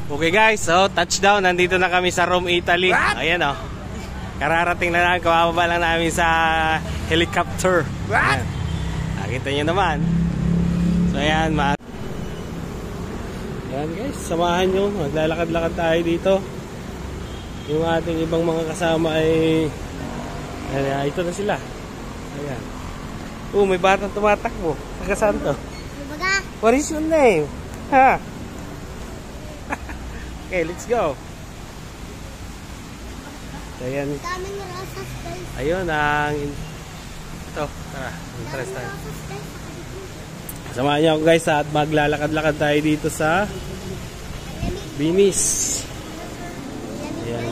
Okay guys, so touchdown. Nandito na kami sa Rome, Italy. What? Ayan o. Kararating na namin, kababa lang namin sa helicopter. What? Nakita nyo naman. So ayan, ayan guys, samahan nyo. Maglalakad-lakad tayo dito. Yung ating ibang mga kasama ay ito na sila. Ayan. May batang tumatakbo. Saan to? What is your name? Ha? Okay, let's go. Ayan. Ayun ang ito, tara, interest tayo. Samahan niyo ako guys at maglalakad-lakad tayo dito sa Venice. Ayan.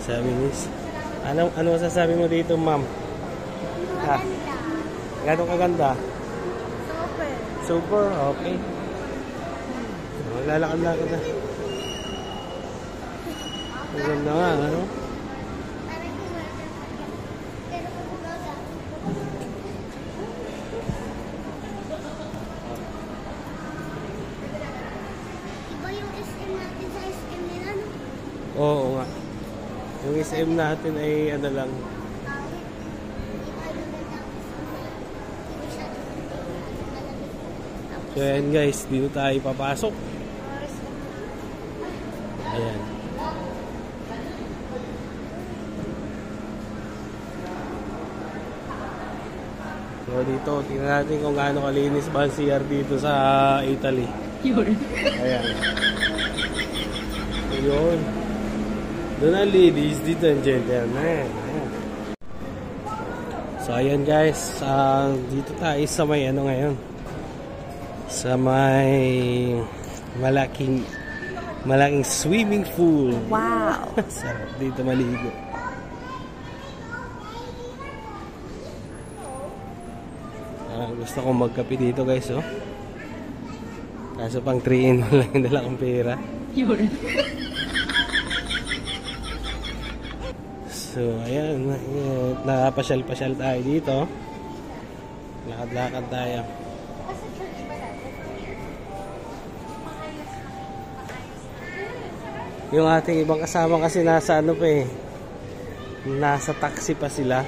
Sa Venice. Ano masasabi mo dito, ma'am? Ha? Gano'ng kaganda? Super. Super, okay. Maglalakad-lakad na. Ang ganda nga, ano? Iba yung SM natin sa SM nila, no? Oo nga. Yung SM natin ay ano lang. So ayan guys, dito tayo papasok. Ayan. So dito, tingnan natin kung gaano kalinis ba ang CR dito sa Italy. Ayan. Ayun. Doon ang ladies, dito ang gentleman. Ayan. So ayan guys, dito tayo sa may ano ngayon. Sa may malaking swimming pool. Wow. Sarap dito maligo. Gusto kong magkape dito guys, oh. Kaso pang 3-in-1 lang yung dala kong pera. So ayan, nakapasyal-pasyal tayo dito. Lakad-lakad tayo. Yung ating ibang kasama kasi nasa ano pa eh, nasa taxi pa sila.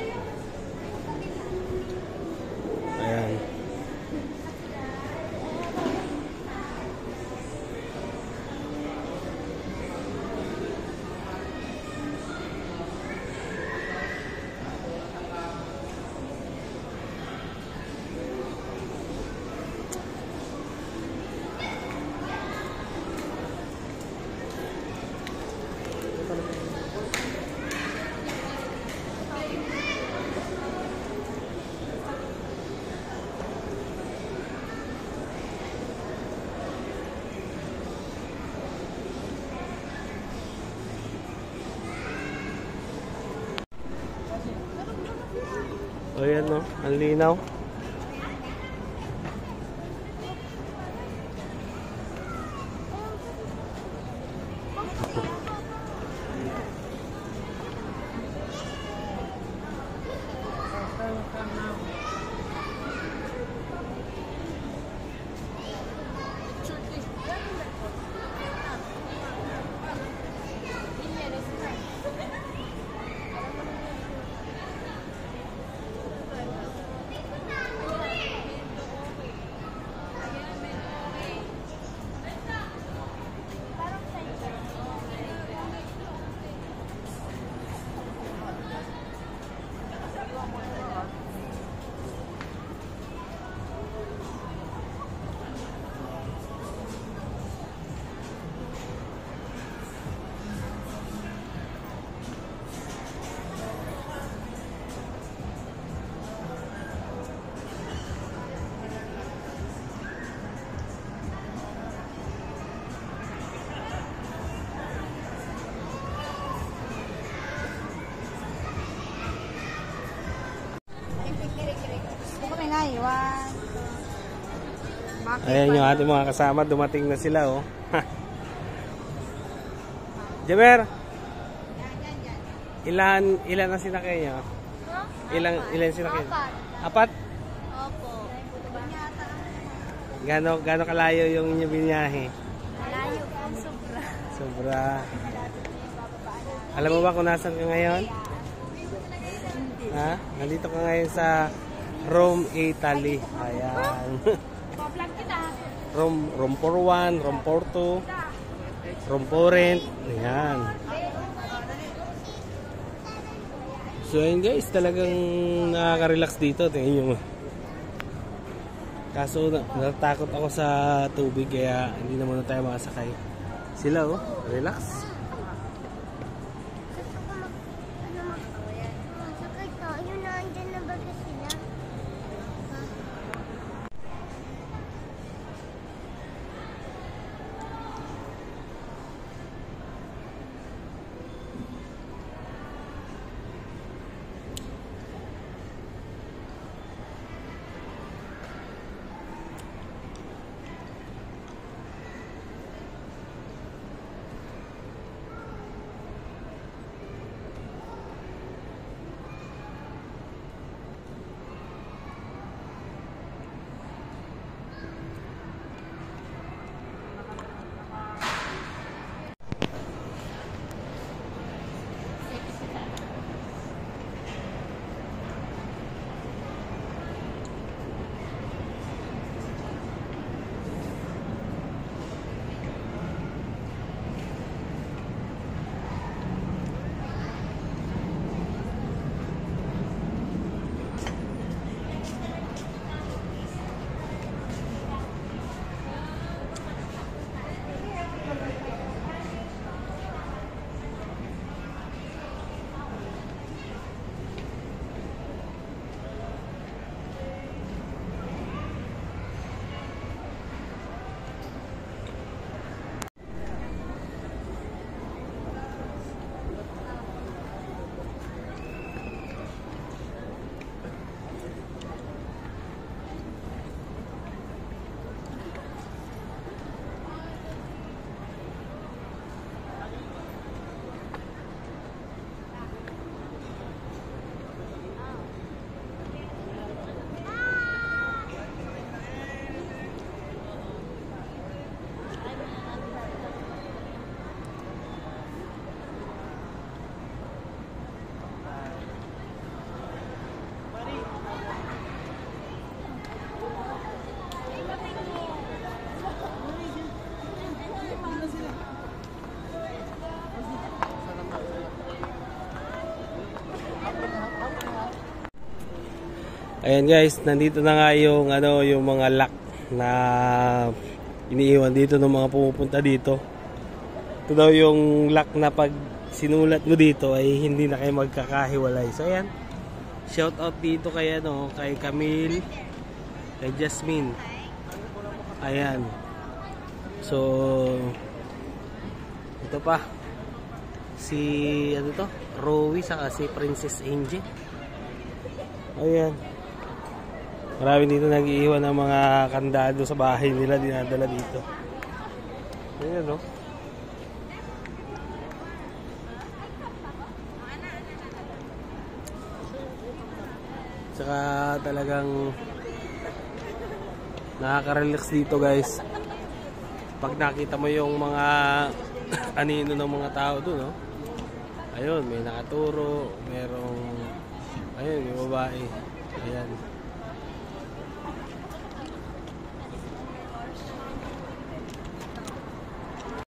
Ayan. O yan no, ang linaw. Ayan yung ating mga kasama, dumating na sila oh. Jamer, ilan na sinakay nyo? Ilan sinakay? Apat? Opo. Gano kalayo yung inyong biniyahe? Malayo. Sobra. Alam mo ba kung nasan ka ngayon? Ha? Nandito ka ngayon sa Rome, Italy. Ayan. Rome 41, Rome 42, Rome 40. Ayan. So ayun guys, talagang nakaka-relax dito. Tingnan nyo mo. Kaso natakot ako sa tubig kaya hindi na muna tayo makasakay. Sila oh, relax. Sakay tayo na, andyan na ba sila? Ayan guys, nandito na nga yung yung mga lock na iniiwan dito ng mga pumupunta dito. Ito daw yung lock na pag sinulat mo dito ay hindi na kayo magkakahiwalay. So ayan. Shout out dito kay kay Camille, kay Jasmine. Ayan. So ito pa si Rowie saka si Princess Angel. Ayan. Marami dito nag-iiwan ng mga kandado sa bahay nila, dinadala dito. Ayan, no? Tsaka talagang nakaka-relax dito guys. Pag nakita mo yung mga anino ng mga tao doon, no? Ayun, may nakaturo, merong ayun, may babae. Ayan.